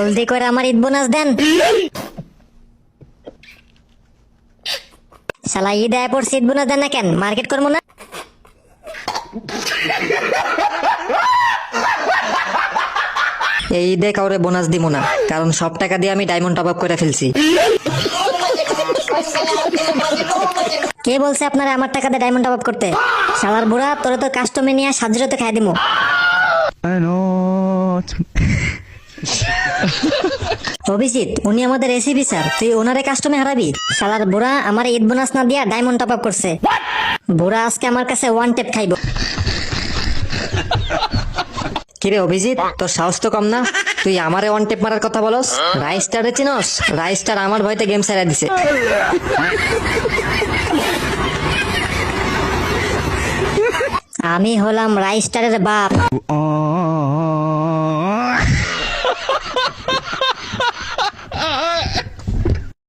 জলদি করে আমার ঈদ বোনাস দেন। শালা ঈদ আয় পড়ছে, ঈদ বোনাস দেন না কেন? মার্কেট করবো না? এই ঈদে কাউরে বোনাস দিব না, কারণ সব টাকা দিয়ে আমি ডায়মন্ড টপ আপ করে ফেলছি। কে বলছে আপনারা আমার টাকা দিয়ে ডায়মন্ড টপ আপ করতে? শালার বুড়া, তোরে তো কাস্টমে নিয়ে সাজরতে খাই দিমু। অভিজিৎ, উনি আমাদের এসিপি স্যার, তুই ওনারে কাস্টমে হারাবি? শালার বুড়া আমার ঈদ বোনাস না দিয়া ডায়মন্ড টপ আপ করছে। বুড়া আজকে আমার কাছে ওয়ান্টেড খাইব। কিরে অভিজিৎ, তোর সাহস তো কম না? তুই আমারে ওয়ান টেপ মারার কথা বলস? রাইস্টারে চিনস? রাইস্টার আমার ভয়তে গেম ছাড়া দিছে। আমি হলাম রাইস্টারের বাপ।